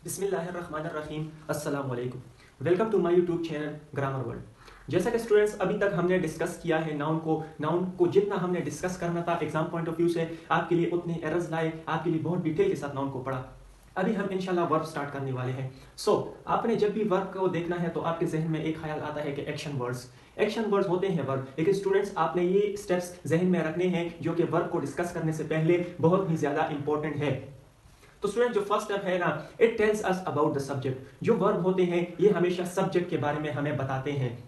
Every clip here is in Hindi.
बिस्मिल्लाहिर्रहमानिर्रहीम अस्सलाम वालेकुम। Welcome to my YouTube channel grammar world. जैसा कि स्टूडेंट्स अभी तक हमने डिस्कस किया है नाउन को जितना हमने डिस्कस करना था एग्जाम पॉइंट ऑफ व्यू से आपके लिए उतने एरर्स लाए, आपके लिए बहुत डिटेल के साथ नाउन को पढ़ा। अभी हम इंशाल्लाह वर्ब स्टार्ट करने वाले हैं। आपने जब भी वर्ब को देखना है तो आपके जहन में एक ख्याल आता है कि एक्शन वर्ड्स होते हैं वर्ब, लेकिन स्टूडेंट्स आपने ये स्टेप्स जहन में रखने हैं जो कि वर्ब को डिस्कस करने से पहले बहुत ही ज़्यादा इंपॉर्टेंट है। तो स्टूडेंट जो फर्स्ट स्टेप है ना, it tells us about the subject. जो वर्ब होते हैं ये हमेशा सब्जेक्ट के बारे में हमें बताते हैं।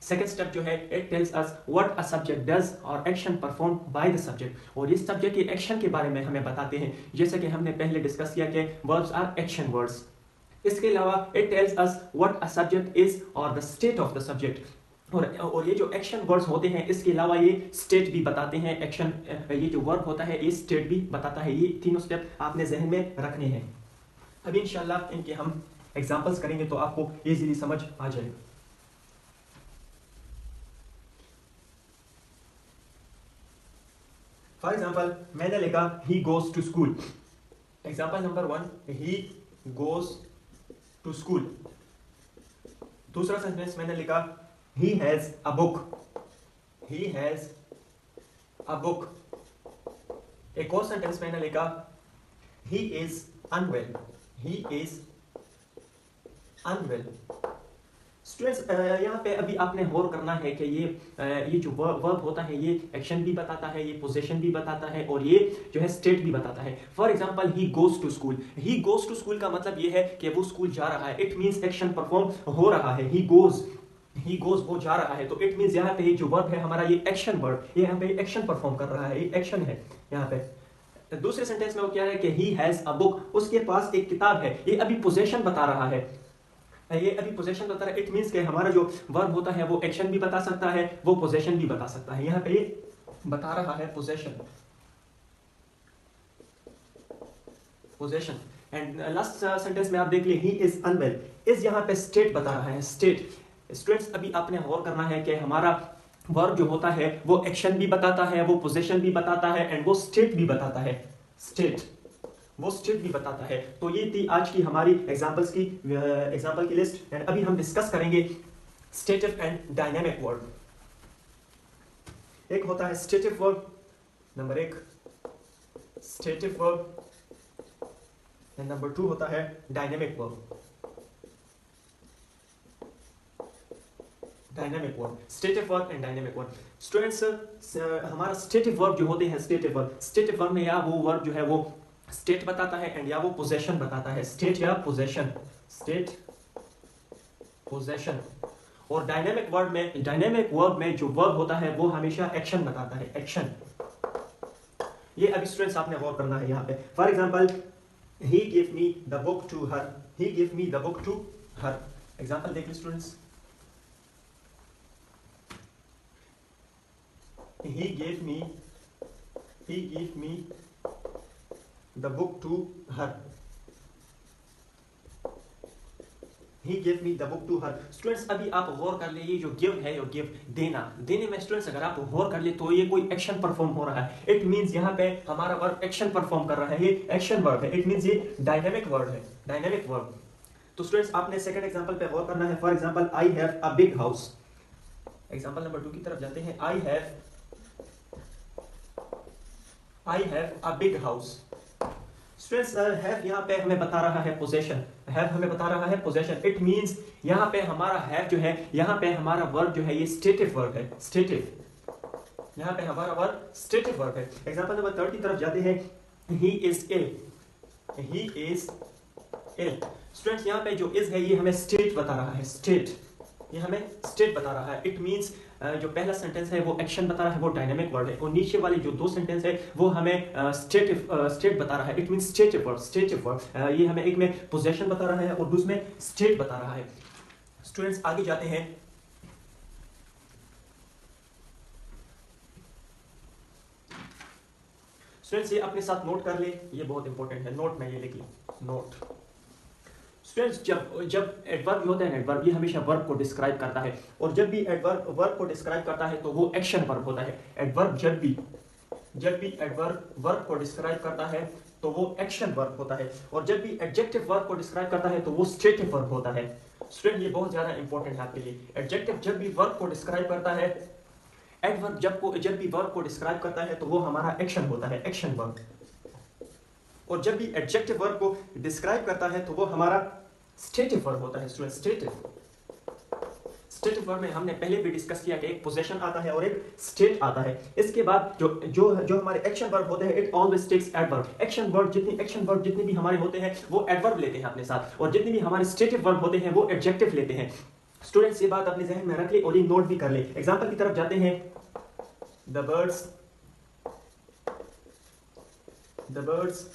सेकेंड स्टेप जो है, it tells us what a subject does और action perform by the subject, और इस सब्जेक्ट के एक्शन के बारे में हमें बताते हैं, जैसे कि हमने पहले डिस्कस किया कि वर्ब्स आर एक्शन वर्ड्स। इसके अलावा it tells us what a subject is और the state of the subject, और ये जो एक्शन वर्ड्स होते हैं इसके अलावा ये स्टेट भी बताते हैं। एक्शन ये जो वर्ब होता है ये स्टेट भी बताता है। ये तीनों स्टेप आपने जहन में रखने हैं। अभी इंशाल्लाह इनके हम एग्जांपल्स करेंगे तो आपको इजीली समझ आ जाएगा। फॉर एग्जांपल मैंने लिखा he goes to school. Example number 1, he goes to school. दूसरा सेंटेंस मैंने लिखा he has a book। he has a book। एक और सेंटेंस मैंने लिखा he is unwell। he is unwell। Students यहाँ पे अभी आपने गौर करना है कि ये जो वर्ब होता है ये एक्शन भी बताता है, ये पोजीशन भी बताता है, और ये जो है स्टेट भी बताता है। For example he goes to school. He goes to school का मतलब ये है कि वो स्कूल जा रहा है। इट मींस एक्शन परफॉर्म हो रहा है। ही गोज वो जा रहा है, तो इट मींस यहाँ पे जो वर्ब है हमारा ये एक्शन वर्ब, ये यहाँ पे एक्शन परफॉर्म कर रहा है, ये एक्शन है यहाँ पे। दूसरे सेंटेंस में वो क्या है कि ही हैज अ बुक, उसके पास एक किताब है। ये अभी पोजेशन बता रहा है, ये अभी पोजेशन बता रहा है। इट मींस के हमारा जो वर्ब होता है वो एक्शन भी बता सकता है, वो पोजेशन भी बता सकता है। यहाँ पे ये बता रहा है पोजेशन। एंड लास्ट सेंटेंस में आप देख लिए ही इज अनवेल। इज यहाँ पे स्टेट बता रहा है, स्टेट। स्टूडेंट्स अभी आपने गौर करना है कि हमारा वर्ब जो होता है वो एक्शन भी बताता है, वो पोजीशन भी बताता है, एंड वो स्टेट भी बताता है। वो स्टेट भी बताता है। तो ये थी आज की हमारी एग्जांपल की लिस्ट। एंड अभी हम डिस्कस करेंगे स्टेटिव एंड डायनेमिक वर्ब। एक होता है stative verb, number 1 stative verb, and number 2 होता है dynamic verb. Dynamic verb, stative verb and dynamic verb. Students हमारा स्टेटिव वर्ब जो होते हैं, स्टेटिव वर्ब में या वो वर्ब जो है वो स्टेट बताता है एंड या वो पोजेशन बताता है, स्टेट या पोजेशन, और डायनेमिक वर्ब में जो वर्ब होता है वो हमेशा एक्शन बताता है, एक्शन। ये अभी स्टूडेंट्स आपने गौर करना है यहाँ पे। For example he give me the book to her. He give me the book to her. Example देखिए students, he gave me the book to her। he gave me the book to her। Students अभी आप गौर कर ले, ये जो गिव है, गिव देने में स्टूडेंट्स अगर आप गौर कर ले तो ये कोई एक्शन परफॉर्म हो रहा है। इट मींस यहाँ पे हमारा वर्ब एक्शन परफॉर्म कर रहा है, ये एक्शन वर्ब है। इट मींस ये डायनेमिक वर्ब। तो स्टूडेंट्स आपने सेकंड एग्जांपल पे गौर करना है। For example I have a big house. Example number 2 की तरफ जाते हैं। I have a big house. Students have यहाँ पे हमें बता रहा है पोजेशन। इट मींस यहाँ पे हमारा हैव जो है, यहाँ पे हमारा वर्ब जो है ये स्टेटिव वर्ब है, यहाँ पे हमारा वर्ब स्टेटिव वर्ब है। एग्जांपल नंबर 3 की तरफ जाते हैं। He is ill. स्टूडेंट्स यहाँ पे जो इज है ये हमें स्टेट बता रहा है, ये हमें स्टेट बता रहा है। इट मींस जो पहला सेंटेंस है वो एक्शन बता रहा है, वो डायनेमिक वर्ड है, और नीचे वाले जो 2 सेंटेंस है वो हमें स्टेट बता रहा है। It means stative word. ये हमें एक में पोजेशन बता रहा है और दूसरे में स्टेट बता रहा है। स्टूडेंट्स आगे जाते हैं। स्टूडेंट्स ये अपने साथ नोट कर ले, ये बहुत इंपॉर्टेंट है। नोट में ये लिख लो, नोट। स्टूडेंट्स जब एडवर्ब होता है, एडवर्ब ये हमेशा वर्ब को डिस्क्राइब करता है, और जब भी एडवर्ब वर्ब को डिस्क्राइब करता है तो वो एक्शन वर्ब होता है। एडवर्ब जब भी एडवर्ब वर्ब को डिस्क्राइब करता है तो वो एक्शन वर्ब होता है, और जब भी एडजेक्टिव वर्ब को डिस्क्राइब करता है तो वो स्टेटिव वर्ब होता है। स्टूडेंट ये बहुत ज्यादा इंपॉर्टेंट है आपके लिए। एडजेक्टिव जब भी वर्ब को डिस्क्राइब करता है, एडवर्ब जब भी वर्ब को डिस्क्राइब करता है तो वो हमारा एक्शन होता है, एक्शन वर्ब। और जब भी एडजेक्टिव वर्ब को डिस्क्राइब करता है तो वो हमारा स्टेटिव वर्ब होता है स्टूडेंट, स्टेटिव। स्टेटिव वर्ब में हमने पहले भी डिस्कस किया कि एक पोजेशन आता है और एक स्टेट आता है। इसके बाद जो जो जो हमारे एक्शन वर्ब होते हैं, it always takes adverb. Action verb जितने भी हमारे होते हैं वो एडवर्ब लेते हैं अपने साथ, और जितने भी हमारे स्टेटिव वर्ब होते हैं वो एडजेक्टिव लेते हैं। स्टूडेंट्स ये बात अपने जहन में रख ले और ये नोट भी कर ले। एग्जांपल की तरफ जाते हैं। The birds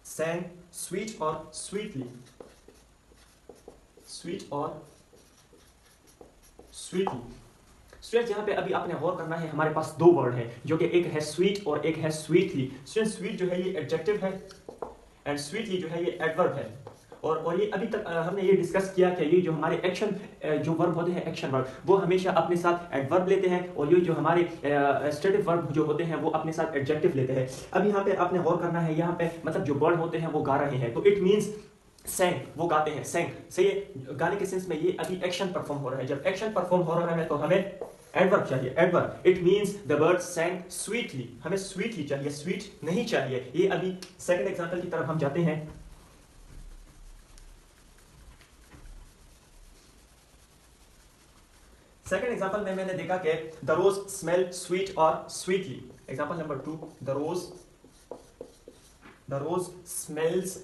sang sweet or sweetly, sweet or sweetly। Students यहाँ पे अभी आपने गौर करना है, हमारे पास दो वर्ड है जो कि एक है स्वीट और एक है स्वीटली। स्टूडेंट स्वीट जो है ये एडजेक्टिव है एंड स्वीटली जो है ये एडवर्ब है। और ये अभी तक हमने ये डिस्कस किया कि ये जो हमारे एक्शन जो वर्ब होते हैं, एक्शन वर्ब, वो हमेशा अपने साथ एडवर्ब लेते हैं, और ये जो हमारे स्टेटिव वर्ब जो होते हैं वो अपने साथ एडजेक्टिव लेते हैं। अब यहाँ पे आपने गौर करना है, यहाँ पे मतलब जो बर्ड होते हैं वो गा रहे हैं, तो इट मीन्स sang, वो गाते हैं, sang। सही है, गाने के सेंस में ये अभी एक्शन परफॉर्म हो रहा है। जब एक्शन परफॉर्म हो रहा है तो हमें एडवर्ब चाहिए, adverb. It means the bird sang sweetly, हमें स्वीटली चाहिए, स्वीट नहीं चाहिए। ये अभी सेकंड एग्जांपल की तरफ हम जाते हैं। सेकंड एग्जांपल में मैंने देखा कि द रोज स्मेल स्वीट और sweetly. Example number 2, the rose smells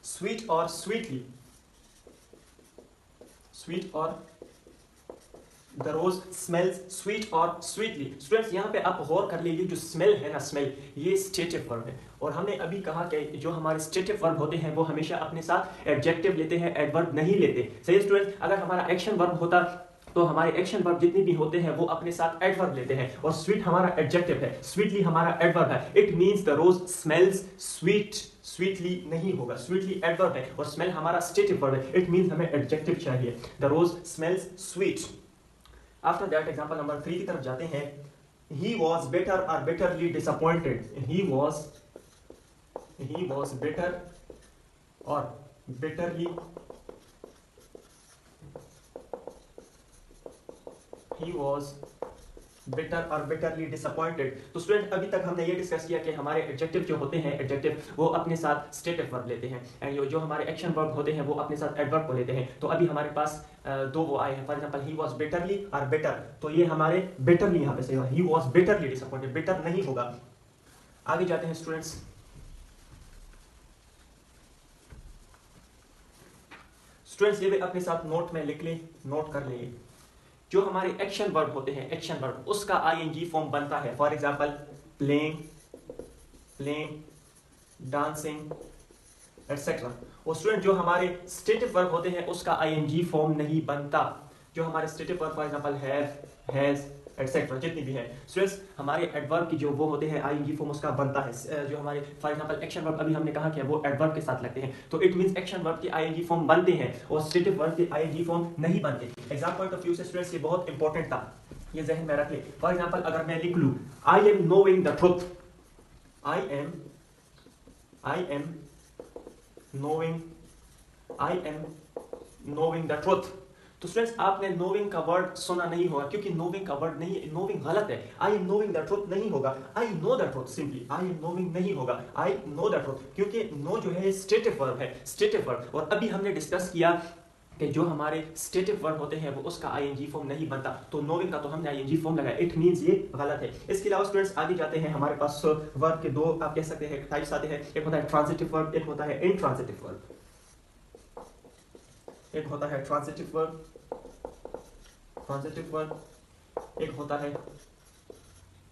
sweet और स्वीटली, स्वीट और द रोज स्मेल्स स्वीट और स्वीटली। स्टूडेंट्स यहाँ पे आप गौर कर लीजिए, जो स्मेल है ना, स्मेल, ये स्टेटिव वर्ब है, और हमने अभी कहा कि जो हमारे स्टेटिव वर्ब होते हैं वो हमेशा अपने साथ एडजेक्टिव लेते हैं, एडवर्ब नहीं लेते। सही स्टूडेंट, अगर हमारा एक्शन वर्ब होता तो हमारे एक्शन वर्ब जितने भी होते हैं वो अपने साथ एडवर्ब लेते हैं, और स्वीट हमारा एडजेक्टिव है, स्वीटली हमारा एडवर्ब है। It means the rose smells sweet, sweetly नहीं होगा, स्वीटली एडवर्ब है, और स्मेल हमारा स्टेटिव वर्ब है। इट मींस हमें एडजेक्टिव चाहिए, the rose smells sweet. After that example number 3 की तरफ जाते हैं। he was better or bitterly disappointed, he was better or bitterly, he was bitter or bitterly disappointed। तो स्टूडेंट अभी तक हमने ये डिस्कस किया कि हमारे एडजेक्टिव जो होते हैं, एडजेक्टिव वो अपने साथ स्टेटिव वर्ब लेते हैं, एंड जो हमारे एक्शन वर्ब होते हैं वो अपने साथ एडवर्ब को लेते हैं। तो अभी हमारे पास दो वो आए हैं। For example he was bitterly और बेटर, तो ये हमारे बिटरली यहाँ पे सही होगा, he was bitterly disappointed, bitter नहीं होगा। आगे जाते हैं स्टूडेंट्स। स्टूडेंट्स ये भी अपने साथ नोट में लिख ले, नोट कर ले। जो हमारे एक्शन वर्ब होते हैं, एक्शन वर्ब, उसका आईएनजी फॉर्म बनता है। For example playing, dancing etcetera. और स्टूडेंट जो हमारे स्टेटिव वर्ब होते हैं उसका आईएनजी फॉर्म नहीं बनता। जो हमारे stative verb for example have, has etcetera जितनी भी है, स्टूडेंट्स हमारे एडवर्ब की जो वो होते हैं आईएनजी फॉर्म उसका बनता है। जो हमारे फॉर एग्जांपल एक्शन वर्ब अभी हमने कहा कि वो एडवर्ब के साथ लगते हैं, तो इट मींस एक्शन वर्ब के आईएनजी फॉर्म बनते हैं और स्टेटिव वर्ब के आईएनजी फॉर्म नहीं बनते। एग्जाम पॉइंट ऑफ व्यू से स्टूडेंट्स ये बहुत इंपॉर्टेंट था, ये जहन में रख ले। फॉर एग्जांपल अगर मैं लिख लूं I am knowing the truth, I am knowing the truth, तो स्टूडेंट्स आपने नोइंग का वर्ड सुना नहीं होगा, क्योंकि नोइंग का वर्ड नहीं है, नोइंग गलत है। I am knowing the truth नहीं होगा, I know the truth, simply I am knowing नहीं होगा, आई नो द ट्रुथ, क्योंकि नो जो है स्टेटिव वर्ब है, स्टेटिव वर्ब। और अभी हमने डिस्कस किया कि जो हमारे स्टेटिव वर्ब होते हैं वो उसका आईएनजी फॉर्म नहीं बनता, तो नोइंग का तो हमने आईएनजी फॉर्म लगाया, इट मींस ये गलत है। इसके अलावा स्टूडेंट्स आगे जाते हैं, हमारे पास वर्ब के दो आप कह सकते हैं टाइप्स आते हैं, एक होता है ट्रांजिटिव वर्ब, एक होता है इनट्रांजिटिव वर्ब। एक होता है ट्रांजिटिव वर्ब, एक होता है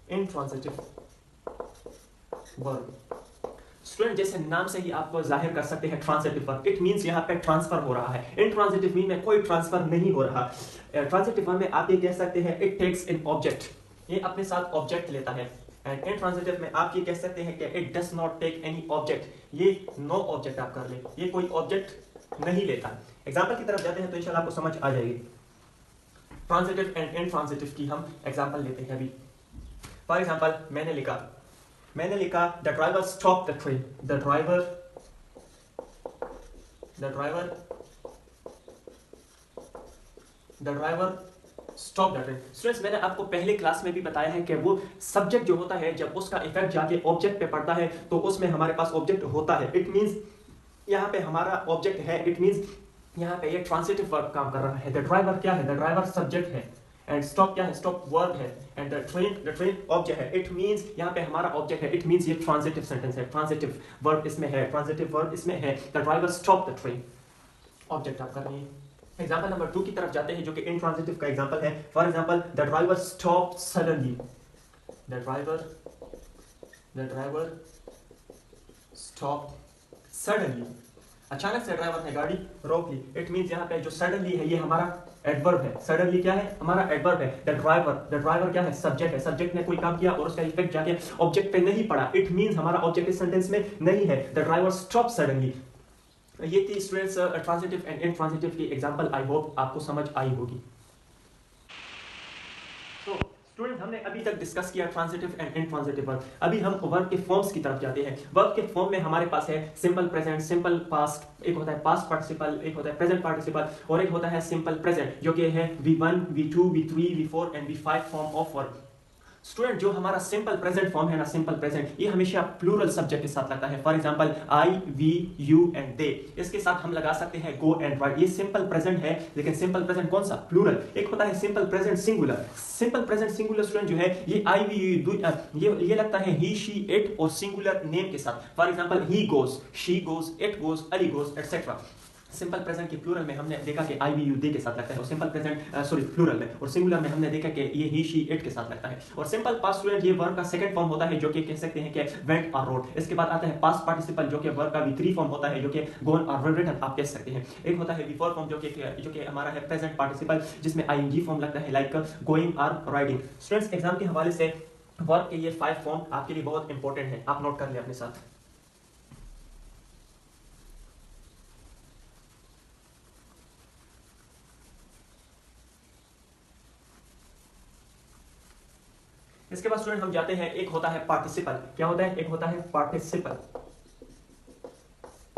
इनट्रांजिटिव वर्ब। स्टूडेंट जैसे नाम से ही आप जाहिर कर सकते हैं ट्रांजिटिव वर्ब, इट मींस यहाँ पे ट्रांसफर हो रहा है। इनट्रांजिटिव मीन में कोई ट्रांसफर नहीं हो रहा। ट्रांजिटिव वर्ब में आप ये कह सकते हैं इट टेक्स एन ऑब्जेक्ट, ये अपने साथ ऑब्जेक्ट लेता है। एंड इनट्रांजिटिव में आप ये कह सकते हैं कि it does not take any object, ये नो ऑब्जेक्ट आप कर ले, ये कोई ऑब्जेक्ट नहीं लेता। एग्जांपल की तरफ जाते हैं तो इंशाल्लाह आपको समझ आ जाएगी। ट्रांजिटिव एंड इनट्रांजिटिव की हम एग्जांपल लेते हैं अभी। फॉर एग्जांपल मैंने लिखा मैंने लिखा the driver stop the train, the driver stop the train. Students, मैंने आपको पहले क्लास में भी बताया है कि वो सब्जेक्ट जो होता है जब उसका इफेक्ट जाके ऑब्जेक्ट पे पड़ता है तो उसमें हमारे पास ऑब्जेक्ट होता है। इट मींस यहाँ पे हमारा ऑब्जेक्ट है, इट मींस यहाँ पे ये ट्रांजिटिव वर्ब काम कर रहा है। द ड्राइवर क्या है? द ड्राइवर सब्जेक्ट है, एंड स्टॉप क्या है? स्टॉप वर्ब है, एंड द ट्रेन ऑब्जेक्ट है। इट मींस यहाँ पे हमारा ऑब्जेक्ट है, इट मींस ये ट्रांजिटिव सेंटेंस है, ट्रांजिटिव वर्ब इसमें है, ट्रांजिटिव वर्ब इसमें है। The driver stop the train, object आप कर रही है। एग्जाम्पल नंबर 2 की तरफ जाते हैं जो कि इंट्रांजिटिव का एग्जाम्पल है। For example, the driver stop suddenly, the driver stop suddenly, अचानक से ड्राइवर ने गाड़ी रोक ली। इट मींस यहाँ पे जो सडनली है ये हमारा एडवर्ब है। सडनली क्या है? हमारा एडवर्ब है। द ड्राइवर क्या है? सब्जेक्ट है। सब्जेक्ट ने कोई काम किया और उसका इफेक्ट जाके ऑब्जेक्ट पे नहीं पड़ा। इट मींस हमारा ऑब्जेक्ट इस सेंटेंस में नहीं है। The driver stop suddenly. ये थी स्टूडेंट्स ट्रांजिटिव एंड इंट्रांजिटिव की एग्जांपल। आई होप आपको समझ आई होगी। तो स्टूडेंट, हमने अभी तक डिस्कस किया ट्रांजिटिव एंड इंट्रांजिटिव वर्ब। अभी हम वर्ब के फॉर्म्स की तरफ जाते हैं। वर्ब के फॉर्म में हमारे पास है सिंपल प्रेजेंट, सिंपल पास्ट, एक होता है पास्ट पार्टिसिपल, एक होता है प्रेजेंट पार्टिसिपल, और एक होता है सिंपल प्रेजेंट जो कि है V1, V2, V3, V4 and V5 form of verb. Student, जो हमारा सिंपल प्रेजेंट फॉर्म है ना, सिंपल प्रेजेंट, ये हमेशा प्लूरल सब्जेक्ट के साथ लगता है। For example, I, we, you and they, इसके साथ हम लगा सकते हैं गो एंड राइट। ये सिंपल प्रेजेंट है, लेकिन सिंपल प्रेजेंट कौन सा? प्लूरल। एक होता है simple present singular. Simple present singular student जो है ये आई, वी, ये लगता है ही, शी, इट और सिंगुलर नेम के साथ। For example, he goes, she goes, it goes, Ali goes etcetera. Simple present की प्लूरल में हमने देखा कि आई, वी, यू, दे के साथ लगता है, और सिंपल प्रेजेंट प्लूरल में, और सिंगुलर में हमने देखा कि ये ही, शी, इट के साथ लगता है। और सिंपल पास्ट स्टूडेंट ये वर्ब का सेकंड फॉर्म होता है जो कि कह सकते हैं कि वेंट और रोड। इसके बाद आता है पास्ट पार्टिसिपल जो कि वर्ब का V3 फॉर्म होता है जो कि गोन और रिटन आप कह सकते हैं। एक होता है V4 फॉर्म जो कि हमारा है प्रेजेंट पार्टिसिपल जिसमें ING फॉर्म लगता है, लाइक गोइंग और राइडिंग। स्टूडेंट्स, एग्जाम के हवाले से वर्ब के ये 5 फॉर्म आपके लिए बहुत इंपॉर्टेंट है, आप नोट कर ले अपने साथ। इसके बाद स्टूडेंट हम जाते हैं, एक होता है पार्टिसिपल। क्या होता है? एक होता है पार्टिसिपल।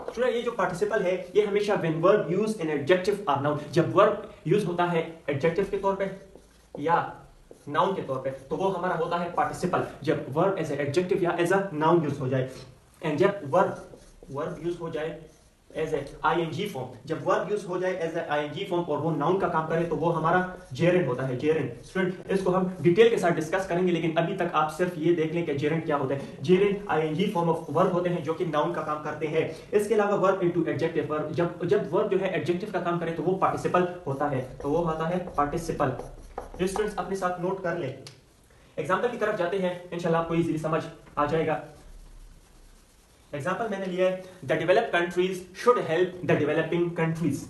स्टूडेंट, ये जो पार्टिसिपल है ये हमेशा when verb used in adjective और नाउन, जब वर्ब यूज होता है एडजेक्टिव के तौर पे या नाउन के तौर पे तो वो हमारा होता है पार्टिसिपल। जब वर्ब एज ए एडजेक्टिव या एज अ नाउन यूज हो जाए, एंड जब वर्ब यूज हो जाए एज ए ING फॉर्म, जब वर्ब यूज हो जाए एज ए ING फॉर्म और वो नाउन का काम करे तो वो हमारा जेरेंड होता है। जेरेंड स्टूडेंट, इसको हम डिटेल के साथ डिस्कस करेंगे, लेकिन अभी तक आप सिर्फ ये देख लें कि जेरेंड क्या होता है। Gerund ING form of verb होते हैं जो कि नाउन का काम करते हैं। इसके अलावा वर्ब इनटू एडजेक्टिव वर्ब, जब वर्ब जो है एडजेक्टिव का काम करे तो वो पार्टिसिपल होता है, तो वो होता है पार्टिसिपल। स्टूडेंट्स, अपने साथ नोट कर ले। एग्जाम्पल की तरफ जाते हैं, इंशाल्लाह आपको इजीली समझ आ जाएगा। एग्जाम्पल मैंने लिया है, the developed countries should help the developing countries.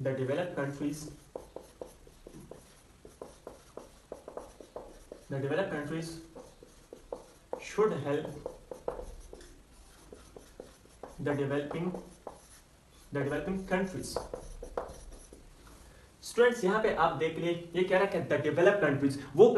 The developed countries should help the developing countries. Students, यहाँ पे आप देख लिए, ये कह रहा है कि द डेवलप्ड कंट्रीज, वो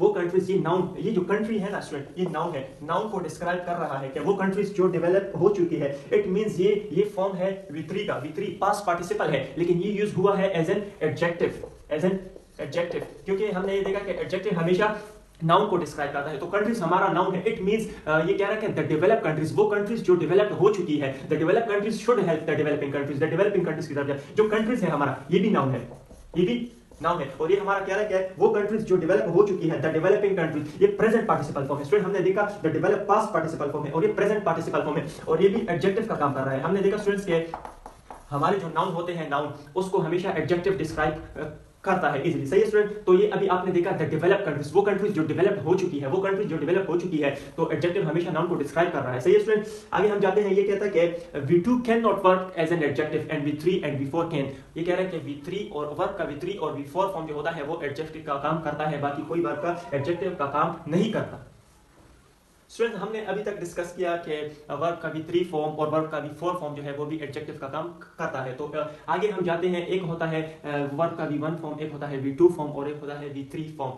कंट्रीज, ये नाउन, ये जो कंट्री है ना स्टूडेंट, ये नाउन है, नाउन को डिस्क्राइब कर रहा है कि वो कंट्रीज जो डेवलप हो चुकी है। इट मींस ये फॉर्म है V3 का, V3 पास्ट पार्टिसिपल है, लेकिन ये यूज हुआ है एज एन एडजेक्टिव, क्योंकि हमने ये देखा कि एडजेक्टिव हमेशा नाउन को डिस्क्राइब करता है, तो कंट्रीज हमारा नाउन है। इट मींस ये कह रहा है कि द डेवलप्ड कंट्रीज, वो कंट्रीज जो डेवलप्ड हो चुकी है, the developed countries should help the developing countries. The developing countries की तरफ जो कंट्रीज है हमारा, ये भी नाउन है, ये भी नाउन है, और ये हमारा क्या है, वो कंट्रीज जो डेवलप हो चुकी है, द डेवलपिंग कंट्रीज, ये प्रेजेंट पार्टिसिपल फॉर्म है। स्टूडेंट, हमने देखा the develop past participle form है और ये प्रेजेंट पार्टिसिपल फॉर्म है, और ये भी एडजेक्टिव का काम कर रहा है। हमने देखा स्टूडेंट्स के हमारे जो नाउन होते हैं, नाउन उसको हमेशा एडजेक्टिव डिस्क्राइब करता है इजीली। सही है स्टूडेंट? तो ये अभी आपने देखा द डेवलप्ड कंट्रीज, वो कंट्रीज जो डेवलप हो चुकी है, वो कंट्रीज जो डेवलप हो चुकी है, तो एडजेक्टिव हमेशा नाउन को डिस्क्राइब कर रहा है। सही है स्टूडेंट? आगे हम जाते हैं, ये कहता है कि V2 can not work as an adjective and V3 and V4 can. ये कह रहा है कि V3 और वर्ब का V3 और V4 फॉर्म जो होता है वो एडजेक्टिव का काम करता है, बाकी कोई वर्ब का एडजेक्टिव का काम नहीं करता। स्टूडेंट, हमने अभी तक डिस्कस किया कि वर्ब का V3 फॉर्म और वर्ब का V4 फॉर्म जो है वो भी एडजेक्टिव का काम करता है। तो आगे हम जाते हैं, एक होता है वर्ब का V1 फॉर्म, एक होता है V2 फॉर्म और एक होता है V3 फॉर्म।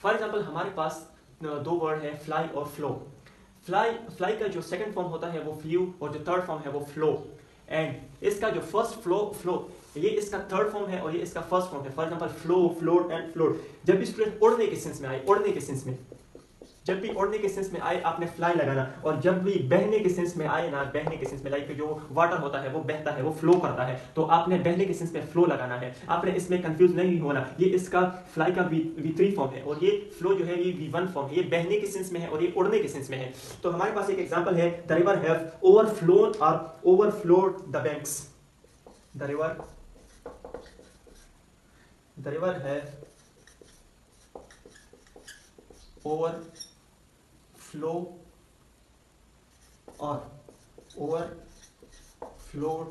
फॉर एग्जांपल, हमारे पास दो वर्ड है फ्लाई और फ्लो। फ्लाई का जो सेकंड फॉर्म होता है वो फ्लू और जो थर्ड फॉर्म है वो फ्लो। एंड इसका जो फर्स्ट फ्लो ये इसका थर्ड फॉर्म है और ये इसका फर्स्ट फॉर्म है। For example flow, float and float. जब भी स्टूडेंट उड़ने के सेंस में आए, जब भी उड़ने के सेंस में आए आपने फ्लाई लगाना, और जब भी बहने के सेंस में आए ना, बहने के सेंस में लाइक जो वाटर होता है वो बहता है, वो फ्लो करता है, तो आपने बहने के सेंस में फ्लो लगाना है। आपने इसमें कंफ्यूज नहीं होना, ये इसका फ्लाई का V3 फॉर्म है और ये फ्लो जो है ये V1 फॉर्म है। ये बहने के सेंस में है और ये उड़ने के सेंस में है। तो हमारे पास एक एग्जांपल है, द रिवर हैव ओवरफ्लोन और overflowed the banks. The river have overflow और ओवरफ्लोड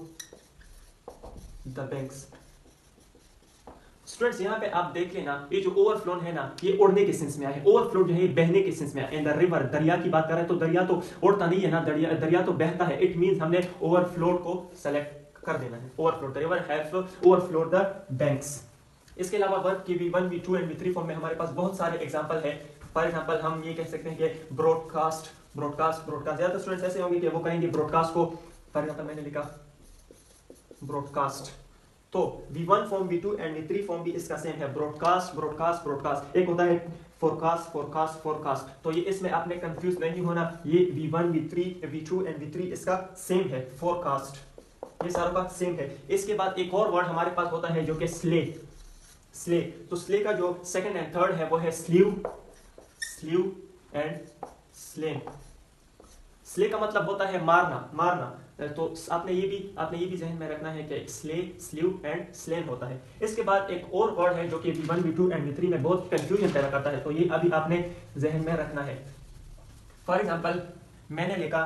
द बैंक्स। स्टूडेंट्स यहाँ पे आप देख लेना, ये जो ओवरफ्लोन है ना ये उड़ने के सेंस में आया है, ओवरफ्लोड जो है ये बहने के सेंस में आया। एंड द रिवर, दरिया की बात कर रहे हैं तो दरिया तो उड़ता नहीं है ना, दरिया तो बहता है। इट मींस हमने ओवरफ्लोड को सेलेक्ट कर देना है। Overflowed, the river have overflowed the banks. इसके अलावा वर्ब की V1, V2 and V3 form में हमारे पास बहुत सारे एग्जांपल है। फॉर एग्जांपल हम ये कह सकते हैं कि ब्रॉडकास्ट। ज्यादातर स्टूडेंट्स ऐसे होंगे कि वो कहेंगे ब्रॉडकास्ट को, फॉर एग्जांपल मैंने लिखा ब्रॉडकास्ट, तो V1 form, V2 and V3 form भी इसका सेम है, ब्रॉडकास्ट। एक होता है फोरकास्ट। तो ये इसमें आपने कंफ्यूज नहीं होना, ये V1, V3, V2 and V3 इसका सेम है, फोरकास्ट, ये सारों का सेम है। इसके बाद एक और वर्ड हमारे पास होता है जो कि स्ले। तो स्ले का जो सेकंड एंड थर्ड है वो है स्ल्यू एंड स्लेन। स्ले का मतलब होता है मारना। तो आपने ये भी जहन में रखना है कि स्ल्यू एंड स्लेन होता है। इसके बाद एक और वर्ड है जो कि V1, V2 एंड V3 में बहुत कंफ्यूजन पैदा करता है, तो ये अभी आपने जहन में रखना है। फॉर एग्जांपल मैंने लिखा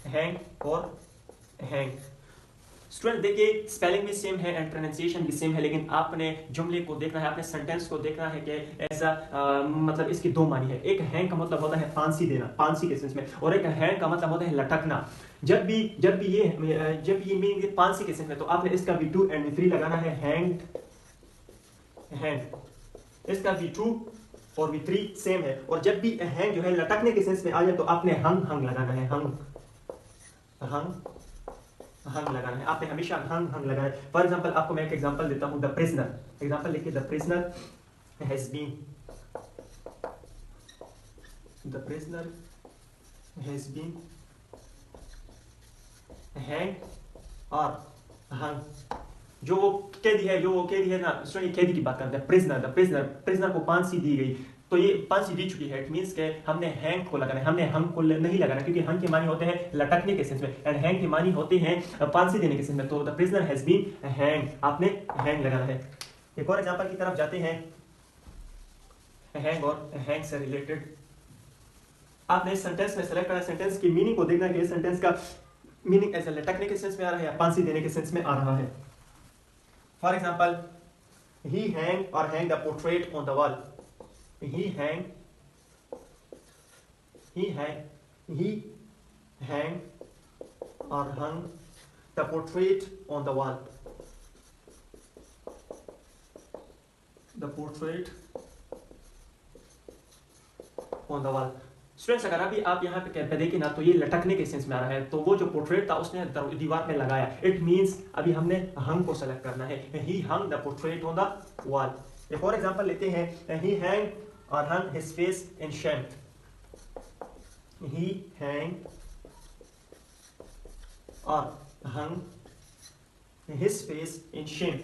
हैंग और हैंग। स्टूडेंट देखिए स्पेलिंग भी सेम है एंड प्रोनाउंसिएशन भी सेम है, लेकिन आपने जुमले को देखना है, आपने सेंटेंस को देखना है कि ऐसा मतलब इसकी दो मानी है। एक हैंग का मतलब होता है फांसी देना, फांसी के सेंस में, और एक हैंग का मतलब होता है लटकना। जब भी ये मीनिंग फांसी के सेंस में, तो आपने इसका V2 एंड V3 लगाना है, हैंग। इसका V2 और V3 सेम है, और जब भी हैंग जो है लटकने के सेंस में आ जाए तो आपने हंग लगाना है, हंग लगाना है। आपने हमेशा हंग लगाना है। फॉर एग्जांपल आपको मैं एक एग्जांपल देता हूं, द प्रिजनर। एग्जांपल लिखिए, the prisoner has been hang और हंग। जो वो कैदी है ना, कैदी की बात करते हैं, प्रिजनर को फांसी दी गई, तो ये फांसी दी चुकी है। इट मींस के हमने हैंग को लगाना है, हमने हंग को नहीं लगाना, क्योंकि हंग के मानी होते हैं लटकने के सेंस में एंड हैंग के मानी होते हैं फांसी देने के सेंस में। तो the prisoner has been hang, आपने हैंग लगाना है। एक और एग्जांपल की तरफ जाते हैं, हैंग और हैंग से रिलेटेड। आपने इस सेंटेंस में सेलेक्ट करना, सेंटेंस की मीनिंग को देखना है कि इस सेंटेंस का मीनिंग ऐसा लटकने के सेंस में आ रहा है या फांसी देने के सेंस में आ रहा है। For example he hang or hang the portrait on the wall. He hang or hung the portrait on the wall. The portrait on the wall. Students अगर अभी आप यहाँ पे देखिए ना, तो ये लटकने के सेंस में आ रहा है, तो वो जो पोर्ट्रेट था उसने दीवार पे लगाया। इट मींस अभी हमने हंग को सेलेक्ट करना है, he hung the portrait on the wall. एक और एग्जांपल लेते हैं, ही हैंग और hung his face in shame. He hang और hung his face in shame.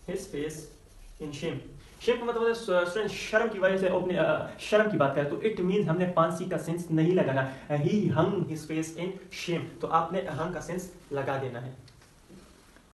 His face in shame. Shame का मतलब स्टूडेंट शर्म की वजह से अपने शर्म की बात करें, तो इट मींस हमने फांसी का सेंस नहीं लगाना। ही हंग हिज फेस इन शेम, तो आपने हंग का सेंस लगा देना है।